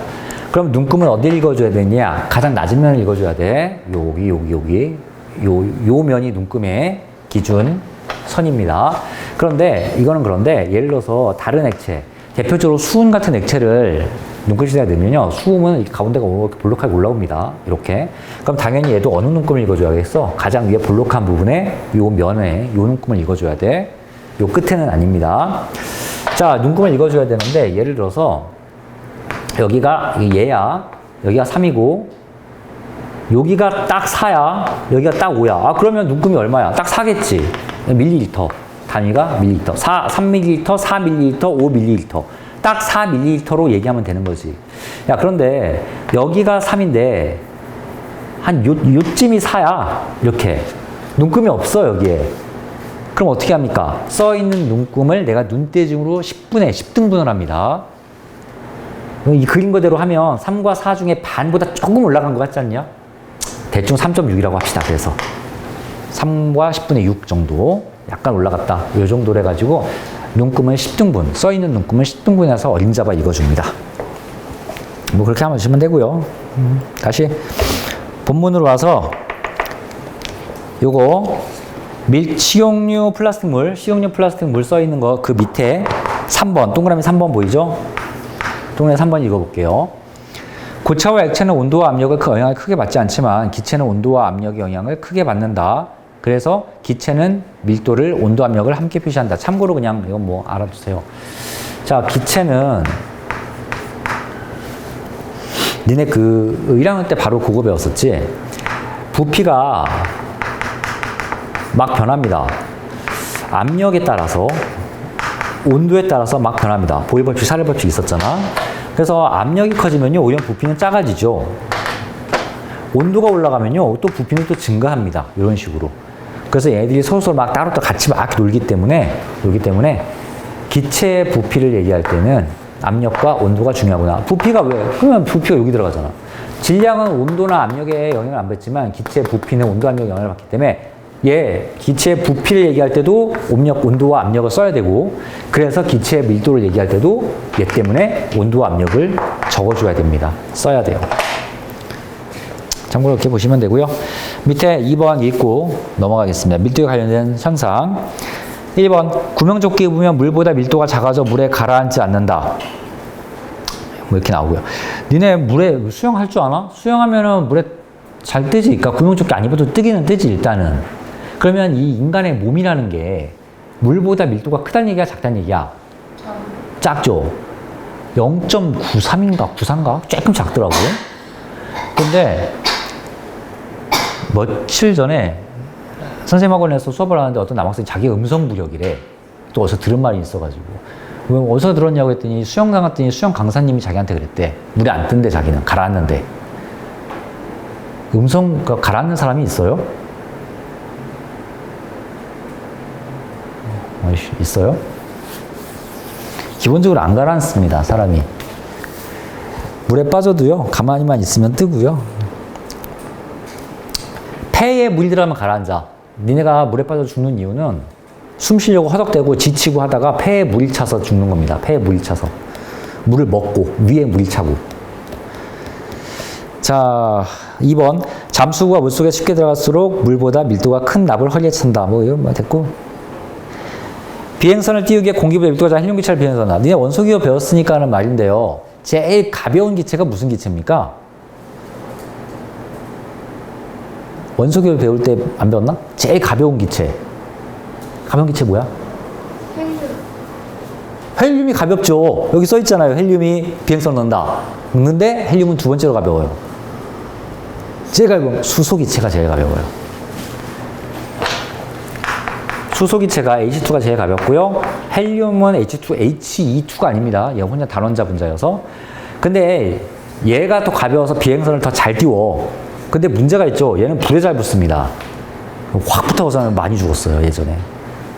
그럼 눈금은 어디를 읽어줘야 되냐? 가장 낮은 면을 읽어줘야 돼. 여기. 요 면이 눈금의 기준 선입니다. 그런데 이거는 그런데 예를 들어서 다른 액체, 대표적으로 수은 같은 액체를 눈금실에다 넣으면요, 수음은 가운데가 볼록하게 올라옵니다. 이렇게. 그럼 당연히 얘도 어느 눈금을 읽어줘야겠어? 가장 위에 볼록한 부분에 요 면에 요 눈금을 읽어줘야 돼. 요 끝에는 아닙니다. 자, 눈금을 읽어줘야 되는데 예를 들어서 여기가 얘야, 여기가 3이고 여기가 딱 4야, 여기가 딱 5야. 그러면 눈금이 얼마야? 딱 4겠지. 밀리리터. 단위가 밀리리터. 3밀리리터, 4밀리리터, 5밀리리터. 딱 4밀리리터로 얘기하면 되는 거지. 야, 그런데 여기가 3인데 한 요쯤이 4야. 이렇게. 눈금이 없어, 여기에. 그럼 어떻게 합니까? 써있는 눈금을 내가 눈대중으로 10등분을 합니다. 이 그림 그대로 하면 3과 4 중에 반보다 조금 올라간 것 같지 않냐? 대충 3.6이라고 합시다. 그래서 3과 10분의 6 정도 약간 올라갔다. 이 정도로 해가지고 눈금을 10등분, 써있는 눈금을 10등분해서 어림잡아 읽어줍니다. 뭐 그렇게 하면 주시면 되고요. 다시 본문으로 와서 요거 식용유 플라스틱 물 써있는 거 그 밑에 3번, 동그라미 3번 보이죠? 동그라미 3번 읽어볼게요. 고체와 액체는 온도와 압력을 영향을 크게 받지 않지만 기체는 온도와 압력의 영향을 크게 받는다. 그래서 기체는 밀도를 온도 압력을 함께 표시한다. 참고로 그냥 이건 뭐 알아두세요. 자, 기체는 니네 그 1학년 때 바로 그거 배웠었지? 부피가 막 변합니다. 압력에 따라서 온도에 따라서 막 변합니다. 보일 법칙, 사례 법칙 있었잖아. 그래서 압력이 커지면요, 오히려 부피는 작아지죠. 온도가 올라가면요, 또 부피는 또 증가합니다. 이런 식으로. 그래서 얘네들이 서로 막 따로 또 같이 막 놀기 때문에 기체의 부피를 얘기할 때는 압력과 온도가 중요하구나. 부피가 왜? 그러면 부피가 여기 들어가잖아. 질량은 온도나 압력에 영향을 안 받지만 기체의 부피는 온도, 압력에 영향을 받기 때문에 기체의 부피를 얘기할 때도 온도와 압력을 써야 되고, 그래서 기체의 밀도를 얘기할 때도 얘 때문에 온도와 압력을 적어줘야 됩니다. 써야 돼요. 참고로 이렇게 보시면 되고요. 밑에 2번 읽고 넘어가겠습니다. 밀도에 관련된 현상. 1번, 구명조끼 입으면 물보다 밀도가 작아져 물에 가라앉지 않는다. 뭐 이렇게 나오고요. 니네 물에 수영할 줄 아나? 수영하면은 물에 잘 뜨지. 그러니까 구명조끼 안 입어도 뜨기는 뜨지, 일단은. 그러면 이 인간의 몸이라는 게 물보다 밀도가 크다는 얘기야, 작다는 얘기야? 작죠. 0.93인가 94인가? 조금 작더라고요. 근데 며칠 전에 선생님학원에서 수업을 하는데 어떤 남학생이 자기 음성 부력이래. 또 어디서 들은 말이 있어가지고. 어디서 들었냐고 했더니 수영장 갔더니 수영 강사님이 자기한테 그랬대. 물에 안 뜬대, 자기는. 가라앉는데. 가라앉는 사람이 있어요? 있어요? 기본적으로 안 가라앉습니다, 사람이. 물에 빠져도요, 가만히만 있으면 뜨고요. 폐에 물이 들어가면 가라앉아. 니네가 물에 빠져 죽는 이유는 숨 쉬려고 허덕대고 지치고 하다가 폐에 물이 차서 죽는 겁니다. 폐에 물이 차서. 물을 먹고, 위에 물이 차고. 자, 2번. 잠수구가 물속에 쉽게 들어갈수록 물보다 밀도가 큰 납을 허리에 찬다. 뭐, 이거 됐고. 비행선을 띄우기에 공기보다 밀도가 작은 헬륨 기체를 비행선다. 니네 원소기호 배웠으니까 하는 말인데요. 제일 가벼운 기체가 무슨 기체입니까? 원소기호 배울 때 안 배웠나? 제일 가벼운 기체. 가벼운 기체 뭐야? 헬륨. 헬륨이 가볍죠. 여기 써 있잖아요. 헬륨이 비행선 넣는다. 넣는데 헬륨은 두 번째로 가벼워요. 제일 가벼운 수소기체가 제일 가벼워요. 수소기체가 H2가 제일 가볍고요. 헬륨은 H2, He2가 아닙니다. 얘 혼자 단원자 분자여서. 근데 얘가 또 가벼워서 비행선을 더 잘 띄워. 근데 문제가 있죠. 얘는 불에 잘 붙습니다. 확 붙어서 많이 죽었어요, 예전에.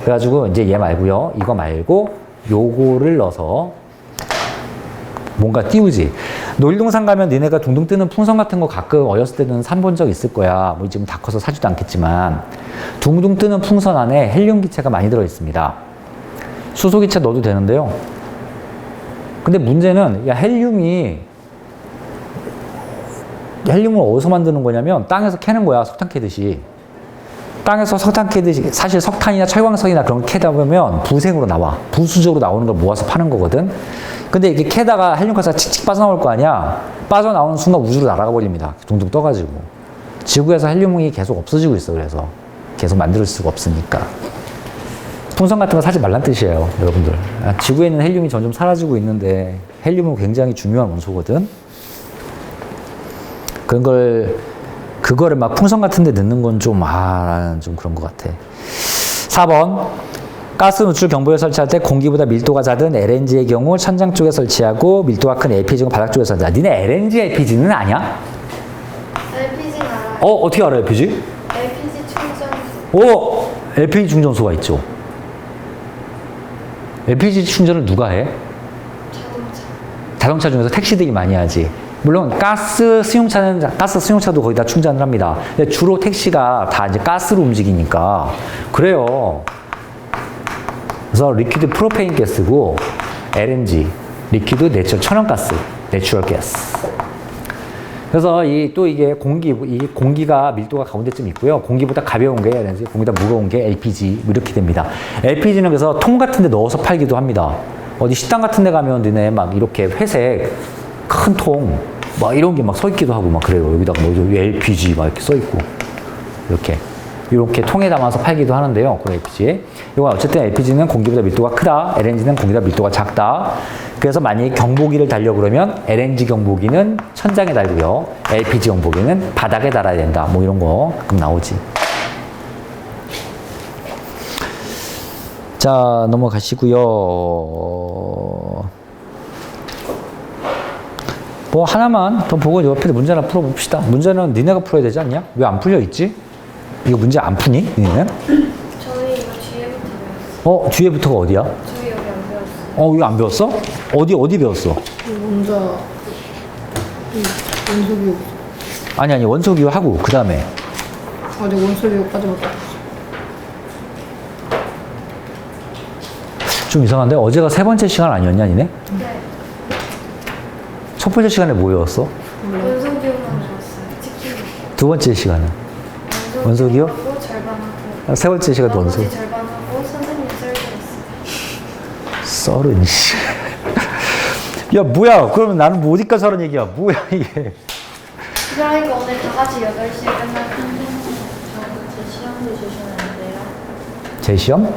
그래가지고 이제 얘 말고요. 이거 말고 요거를 넣어서 뭔가 띄우지. 놀이동산 가면 니네가 둥둥 뜨는 풍선 같은 거 가끔 어렸을 때는 산 본 적 있을 거야. 뭐 지금 다 커서 사지도 않겠지만. 둥둥 뜨는 풍선 안에 헬륨 기체가 많이 들어 있습니다. 수소 기체 넣어도 되는데요. 근데 문제는 야 헬륨을 어디서 만드는 거냐면 땅에서 캐는 거야. 석탄 캐듯이. 땅에서 석탄 캐듯이 사실 석탄이나 철광석이나 그런 거 캐다 보면 부생으로 나와. 부수적으로 나오는 걸 모아서 파는 거거든. 근데 이게 캐다가 헬륨가스가 칙칙 빠져나올 거 아니야. 빠져나오는 순간 우주로 날아가 버립니다. 둥둥 떠가지고. 지구에서 헬륨이 계속 없어지고 있어. 그래서 계속 만들 수가 없으니까. 풍선 같은 거 사지 말란 뜻이에요. 여러분들. 지구에 있는 헬륨이 점점 사라지고 있는데 헬륨은 굉장히 중요한 원소거든. 그거를 막 풍선 같은 데 넣는 건 좀 그런 것 같아. 4번. 가스 누출 경보에 설치할 때 공기보다 밀도가 작은 LNG의 경우 천장 쪽에 설치하고 밀도가 큰 LPG는 바닥 쪽에 설치한다. 니네 LNG, LPG는 아냐? LPG는 알아요. 어떻게 알아, LPG? LPG 충전소. LPG 충전소가 있죠. LPG 충전을 누가 해? 자동차 중에서 택시들이 많이 하지. 물론 가스 수용차도 거기다 충전을 합니다. 근데 주로 택시가 다 이제 가스로 움직이니까 그래요. 그래서 리퀴드 프로페인 가스고 LNG, 리퀴드 내추럴 천연가스, 내추럴 가스. 그래서 이게 공기가 밀도가 가운데쯤 있고요. 공기보다 가벼운 게 LNG, 공기보다 무거운 게 LPG 이렇게 됩니다. LPG는 그래서 통 같은 데 넣어서 팔기도 합니다. 어디 식당 같은 데 가면 니네 막 이렇게 회색 큰 통 막 이런 게 막 서 있기도 하고 막 그래요. 여기다가 뭐 LPG 막 이렇게 써 있고 이렇게 통에 담아서 팔기도 하는데요. 그 LPG. 이건 어쨌든 LPG는 공기보다 밀도가 크다. LNG는 공기보다 밀도가 작다. 그래서 만약에 경보기를 달려 그러면 LNG 경보기는 천장에 달고요. LPG 경보기는 바닥에 달아야 된다. 뭐 이런 거 가끔 나오지. 자, 넘어가시고요. 뭐 하나만 더 보고 옆에 문제 하나 풀어봅시다. 문제는 니네가 풀어야 되지 않냐? 왜 안 풀려 있지? 이거 문제 안 푸니? 니네는? 저희 이거 뒤에부터 배웠어요. 뒤에부터가 어디야? 저희 여기 안 배웠어요. 이거 안 배웠어? 어디 배웠어? 먼저 원소기호. 아니 원소기호 하고 그 다음에 아직 원소기호까지 못 봤어. 좀 이상한데 어제가 세 번째 시간 아니었냐 니네? 네. 첫 번째 시간에 뭐 배웠어? 원소기호만 배웠어요. 치킨. 두 번째 시간은? 원소기호? 하고 절반하고. 세 번째 시간도 원소. 나머지 절반하고 선생님 썰고 썰은 씨. 야 뭐야? 그러면 나는 뭐 어디까지 하는 얘기야? 뭐야 이게? 그러니까 오늘 다 같이 8시에 끝날 건데. 제 시험지 주시면 안 돼요? 제 시험? 아니요,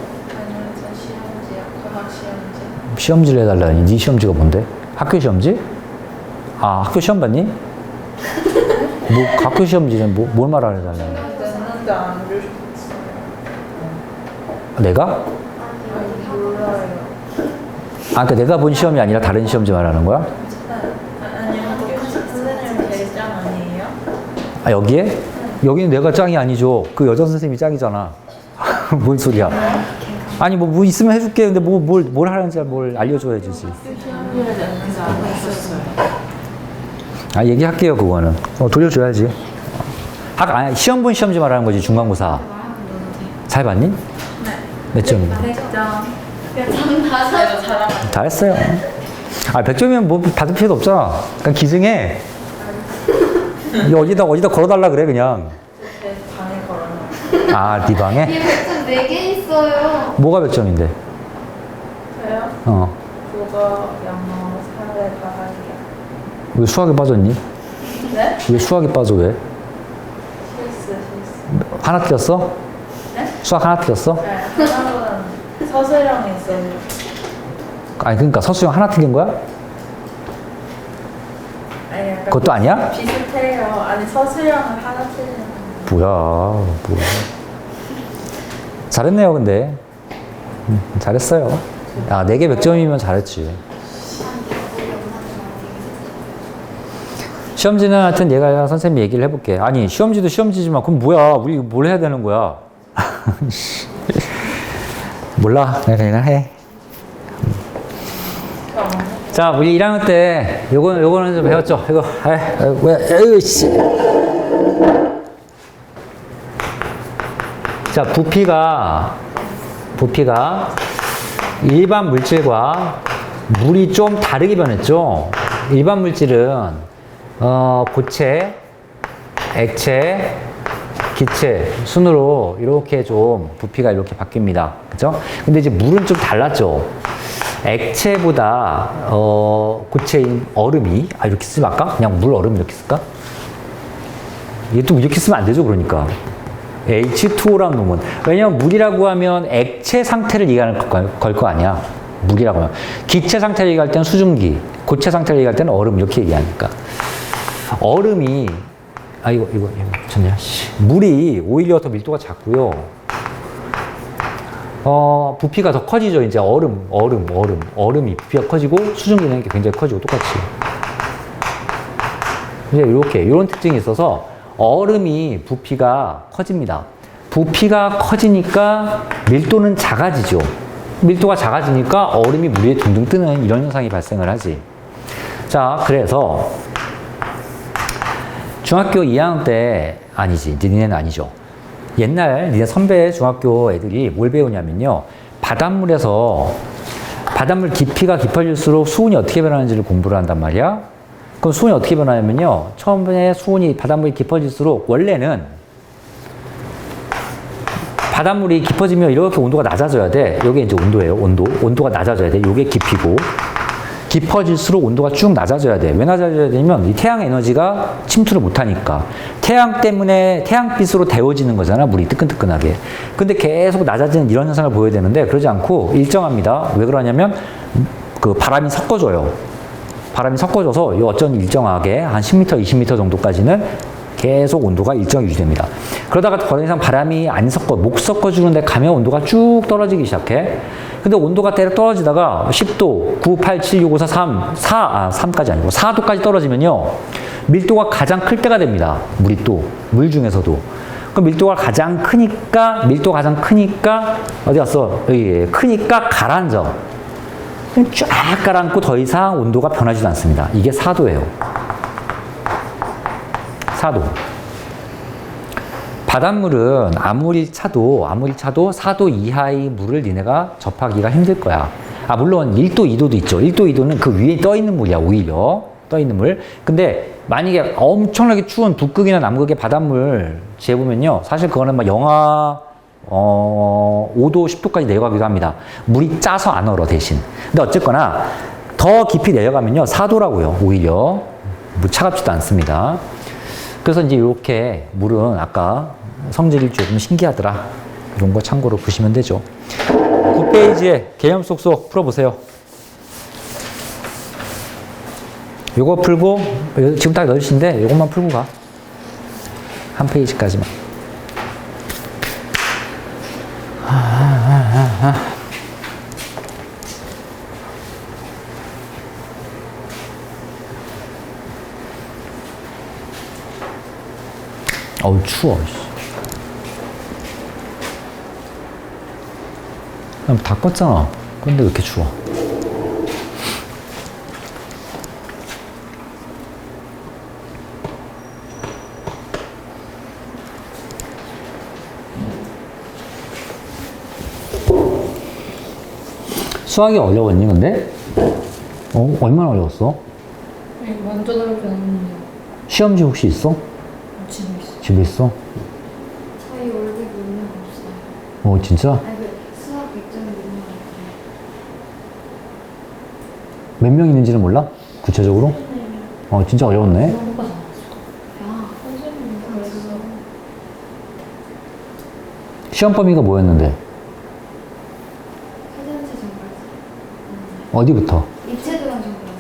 제 시험지요. 과학 시험지. 시험지를 해달라니. 네 시험지가 뭔데? 학교 시험지? 학교 시험 봤니? 뭐 학교 시험지는 뭘 말하려 달라니? 냈는데 안 주셨어요. 내가? 몰라요. 그러니까 내가 본 시험이 아니라 다른 시험지 말하는 거야? 아니요, 선생님 제일 짱 아니에요? 여기에? 여기는 내가 짱이 아니죠. 그 여자 선생님이 짱이잖아. 뭔 소리야? 아니 뭐 있으면 해줄게. 근데 뭘 하는지 뭘 알려줘야지. 시험지를 냈는데 안 했었어요. 아, 얘기할게요, 그거는. 돌려줘야지. 아니, 시험 본 시험지 말하는 거지, 중간고사. 잘 봤니? 네. 몇 점이야? 100점. 점 다섯. 그래도 잘하고. 잘했어요. 아, 100점이면 뭐 받을 필요도 없잖아. 그냥 기증해. 이거 어디다 걸어달라 그래, 그냥. 제 방에 걸어놔. 아, 네 방에? 얘 백점 4개 있어요. 뭐가 몇 점인데? 저요? 어. 국어, 영어, 사회, 과학이요. 왜 수학에 빠졌니? 네? 왜 수학에 빠져, 왜? 실수. 하나 틀렸어? 네? 수학 하나 틀렸어? 네. 하나보다는 서술형이 있어요. 아니, 그러니까 서수형 하나 틀린 거야? 아니, 약간 그것도 아니야? 비슷해요. 아니, 서술형은 하나 틀리는. 뭐야. 잘했네요, 근데. 잘했어요. 야, 4개 100점이면 잘했지. 시험지는 하여튼 얘가 선생님이 얘기를 해볼게. 아니, 시험지도 시험지지만, 그럼 뭐야? 우리 뭘 해야 되는 거야? 몰라. 그냥 해. 자, 우리 1학년 때 요거는 좀 배웠죠? 이거, 에이씨. 자, 부피가 일반 물질과 물이 좀 다르게 변했죠? 일반 물질은, 고체, 액체, 기체 순으로 이렇게 좀 부피가 이렇게 바뀝니다. 그죠? 근데 이제 물은 좀 달랐죠? 액체보다 고체인 얼음이 이렇게 쓰면 아까 그냥 물 얼음 이렇게 쓸까? 이게 또 이렇게 쓰면 안 되죠, 그러니까 H2O라는 놈은. 왜냐면 물이라고 하면 액체 상태를 얘기하는 걸 거 아니야. 물이라고 하면 기체 상태를 얘기할 때는 수증기, 고체 상태를 얘기할 때는 얼음 이렇게 얘기하니까. 얼음이 이거 좋냐? 물이 오히려 더 밀도가 작고요. 부피가 더 커지죠. 이제 얼음이 부피가 커지고 수증기는 굉장히 커지고 똑같이. 이제 이런 특징이 있어서 얼음이 부피가 커집니다. 부피가 커지니까 밀도는 작아지죠. 밀도가 작아지니까 얼음이 물 위에 둥둥 뜨는 이런 현상이 발생을 하지. 자, 그래서 중학교 2학년 때 아니지. 니네는 아니죠. 옛날 니네 선배 중학교 애들이 뭘 배우냐면요. 바닷물에서 바닷물 깊이가 깊어질수록 수온이 어떻게 변하는지를 공부를 한단 말이야. 그럼 수온이 어떻게 변하냐면요. 처음에 바닷물이 깊어질수록 원래는 바닷물이 깊어지면 이렇게 온도가 낮아져야 돼. 이게 이제 온도예요. 온도가 낮아져야 돼. 이게 깊이고. 깊어질수록 온도가 쭉 낮아져야 돼. 왜 낮아져야 되냐면 이 태양 에너지가 침투를 못하니까. 태양 때문에 태양빛으로 데워지는 거잖아. 물이 뜨끈뜨끈하게. 근데 계속 낮아지는 이런 현상을 보여야 되는데 그러지 않고 일정합니다. 왜 그러냐면 그 바람이 섞어져요. 바람이 섞어져서 어쩐 일정하게 한 10m, 20m 정도까지는 계속 온도가 일정히 유지됩니다. 그러다가 더 이상 바람이 못 섞어주는데 가면 온도가 쭉 떨어지기 시작해. 근데 온도가 때려 떨어지다가 10도, 9, 8, 7, 6, 5, 4, 3까지 아니고 4도까지 떨어지면요. 밀도가 가장 클 때가 됩니다. 물 중에서도. 그럼 밀도가 가장 크니까, 어디 갔어? 크니까 가라앉아. 쫙 가라앉고 더 이상 온도가 변하지도 않습니다. 이게 4도예요. 4도. 바닷물은 아무리 차도 4도 이하의 물을 니네가 접하기가 힘들 거야. 물론 1도, 2도도 있죠. 1도, 2도는 그 위에 떠 있는 물이야, 오히려. 떠 있는 물. 근데 만약에 엄청나게 추운 북극이나 남극의 바닷물 재보면요. 사실 그거는 막 영하 5도, 10도까지 내려가기도 합니다. 물이 짜서 안 얼어, 대신. 근데 어쨌거나 더 깊이 내려가면요. 4도라고요, 오히려. 차갑지도 않습니다. 그래서 이제 이렇게 물은 아까 성질이 조금 신기하더라. 이런 거 참고로 보시면 되죠. 9페이지에 개념 쏙쏙 풀어보세요. 요거 풀고, 지금 딱 8시인데 요것만 풀고 가. 한 페이지까지만. 어우, 추워. 다 껐잖아. 근데 왜 이렇게 추워? 수학이 어려웠니, 근데? 얼마나 어려웠어? 완전 어렵지 않았는데. 시험지 혹시 있어? 집에 있어. 집에 있어? 저희 월급 있는 거 없어요. 진짜? 아니 그 수학 백점 있는 거 몇 명 있는지는 몰라? 구체적으로? 진짜 어려웠네. 한국가 다 아, 선생님이 그랬어. 시험 범위가 뭐였는데? 세전체 전까지. 어디부터? 이체도랑 전까지.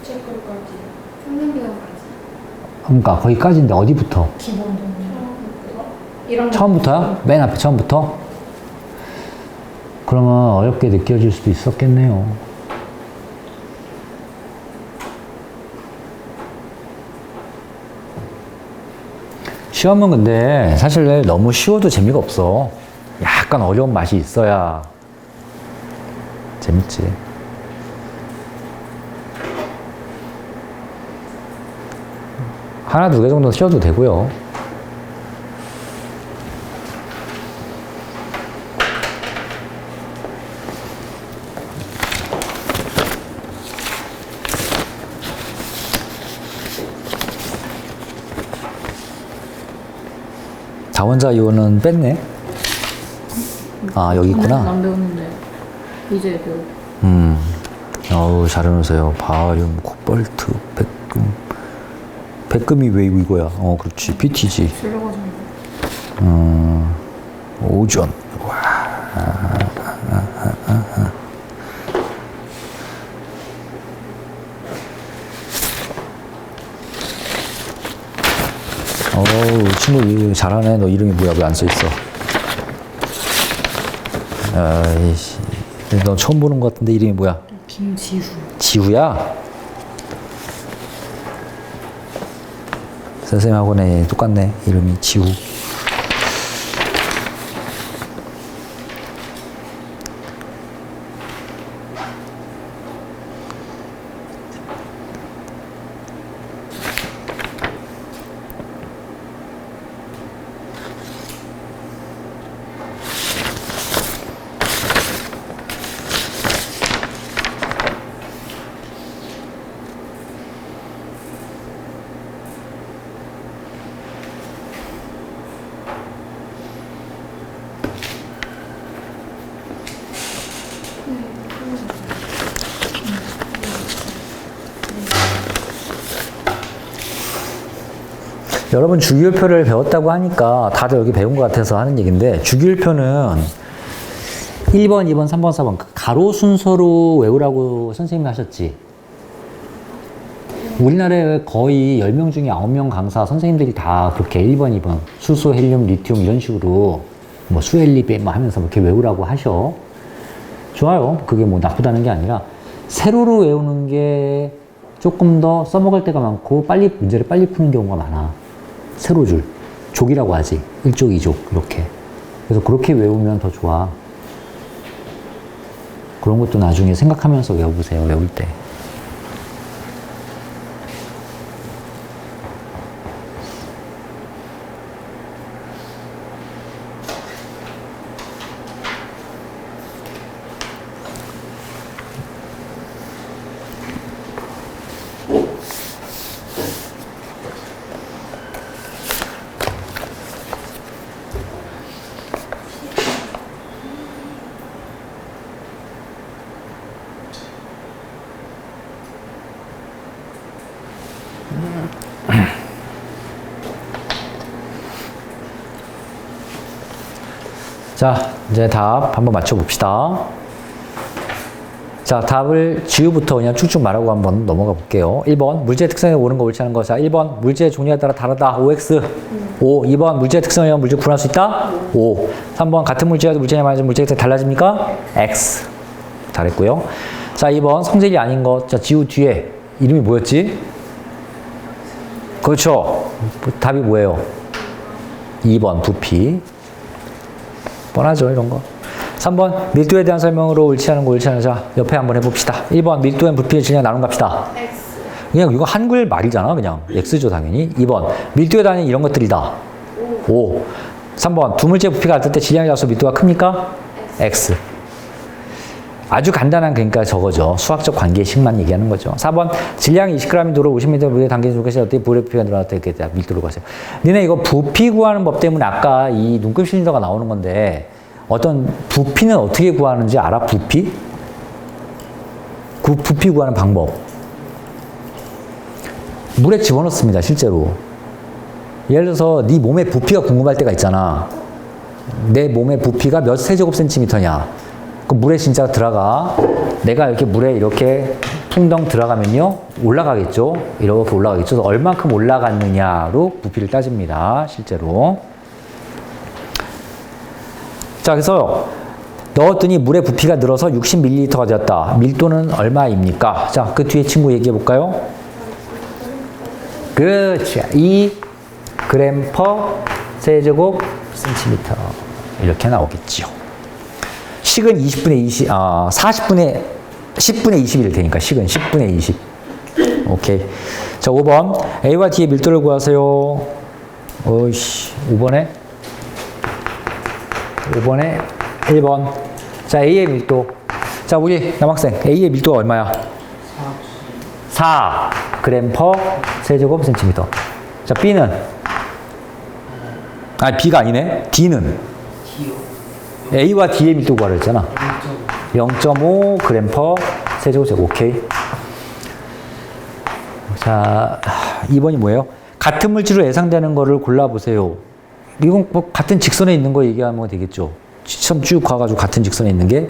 우체글까지. 평균비용까지. 그러니까 거기까지인데 어디부터? 기본 동료. 이런 처음부터야? 맨 앞에 처음부터? 그러면 어렵게 느껴질 수도 있었겠네요. 시험은 근데 사실 너무 쉬워도 재미가 없어. 약간 어려운 맛이 있어야 재밌지. 하나, 두 개 정도 쉬어도 되고요. 자원자 이온은 뺐네. 아, 여기 있구나. 안 배웠는데 이제 배우. 어우, 잘 해놓으세요. 바륨, 코발트, 백금. 백금이 왜 이거야? 그렇지. BT지. 실려가지고. 오전. 어우, 친구 잘하네. 너 이름이 뭐야? 왜 안 써있어? 아이씨. 너 처음 보는 것 같은데 이름이 뭐야? 김지후. 지우야? 선생님하고는 똑같네. 이름이 지우. 여러분 주기율표를 배웠다고 하니까 다들 여기 배운 것 같아서 하는 얘기인데, 주기율표는 1번, 2번, 3번, 4번 가로 순서로 외우라고 선생님이 하셨지. 우리나라에 거의 10명 중에 9명 강사 선생님들이 다 그렇게 1번, 2번 수소, 헬륨, 리튬 이런 식으로 뭐 수헬리베 뭐 하면서 이렇게 외우라고 하셔. 좋아요. 그게 뭐 나쁘다는 게 아니라 세로로 외우는 게 조금 더 써먹을 때가 많고 문제를 빨리 푸는 경우가 많아. 세로줄, 족이라고 하지. 1족, 2족 이렇게. 그래서 그렇게 외우면 더 좋아. 그런 것도 나중에 생각하면서 외워보세요. 외울 때. 자, 이제 답 한번 맞춰봅시다. 자, 답을 지우부터 그냥 쭉쭉 말하고 한번 넘어가 볼게요. 1번, 물질의 특성에 옳은 거 옳지 않은 거. 자, 1번, 물질의 종류에 따라 다르다. OX. 5. 2번, 물질의 특성에 의한 물질 구분할 수 있다. 5. 3번, 같은 물질이라도 물질에 맞은 물질의 특성이 달라집니까? X. 잘했고요. 자, 2번, 성질이 아닌 것. 자, 지우 뒤에 이름이 뭐였지? 그렇죠. 답이 뭐예요? 2번, 부피. 뻔하죠, 이런 거. 3번, 밀도에 대한 설명으로 옳지 않은 거 옳지 않은 자, 옆에 한번 해봅시다. 1번, 밀도엔 부피의 질량 나눈 갑시다. X. 그냥 이거 한글 말이잖아, 그냥. X죠, 당연히. 2번, 밀도에 대한 이런 것들이다. 5. 3번, 두 물질의 부피가 같을 때 질량이 작수 밀도가 큽니까? X. 아주 간단한 그러니까 저거죠. 수학적 관계식만 얘기하는 거죠. 4번 질량이 20g인 도로 50m 무게 당긴 중에서 어떻게 불의 부피가 늘어났다 이렇게 밀도로 가세요. 니네 이거 부피 구하는 법 때문에 아까 이 눈금 실린더가 나오는 건데 어떤 부피는 어떻게 구하는지 알아? 부피? 부피 구하는 방법. 물에 집어넣습니다. 실제로. 예를 들어서 네 몸의 부피가 궁금할 때가 있잖아. 내 몸의 부피가 몇 세제곱센티미터냐. 그 물에 진짜 들어가. 내가 이렇게 물에 이렇게 풍덩 들어가면요. 올라가겠죠. 이렇게 올라가겠죠. 그래서 얼만큼 올라갔느냐로 부피를 따집니다. 실제로. 자, 그래서 넣었더니 물의 부피가 늘어서 60ml가 되었다. 밀도는 얼마입니까? 자, 그 뒤에 친구 얘기해 볼까요? 그렇지. 2g per 세제곱 센티미터. 이렇게 나오겠지요. 식은 40분의 10분의 21일 테니까 식은 10분의 20. 오케이. 자, 5번. A와 D의 밀도를 구하세요. 어이씨. 5번에 1번. 자, A의 밀도. 자, 우리 남학생. A의 밀도가 얼마야? 4g per 세제곱 센티미터. 자, B는? B가 아니네. D는? A와 D의 밀도 구하라 했잖아. 0.5g per 세제곱 센티미터. 오케이. 자, 2번이 뭐예요? 같은 물질로 예상되는 거를 골라보세요. 이건 뭐 같은 직선에 있는 거 얘기하면 되겠죠. 직선 쭉 가가지고 같은 직선에 있는 게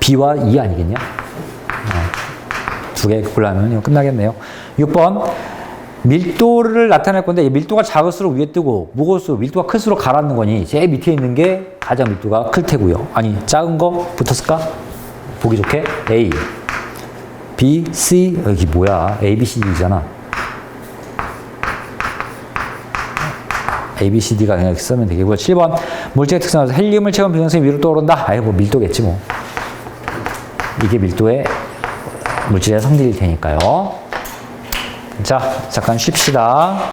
B와 E 아니겠냐? 두 개 골라면 끝나겠네요. 6번. 밀도를 나타낼 건데 밀도가 작을수록 위에 뜨고 무거울수록 밀도가 클수록 가라앉는 거니 제일 밑에 있는 게 가장 밀도가 클 테고요. 아니 작은 거 붙었을까? 보기 좋게 A, B, C 여기 뭐야? A, B, C, D잖아. A, B, C, D가 그냥 이렇게 쓰면 되겠고요. 7번 물질의 특성에서 헬륨을 채운 비강성이 위로 떠오른다. 아이 뭐 밀도겠지 뭐. 이게 밀도의 물질의 성질일 테니까요. 자, 잠깐 쉽시다.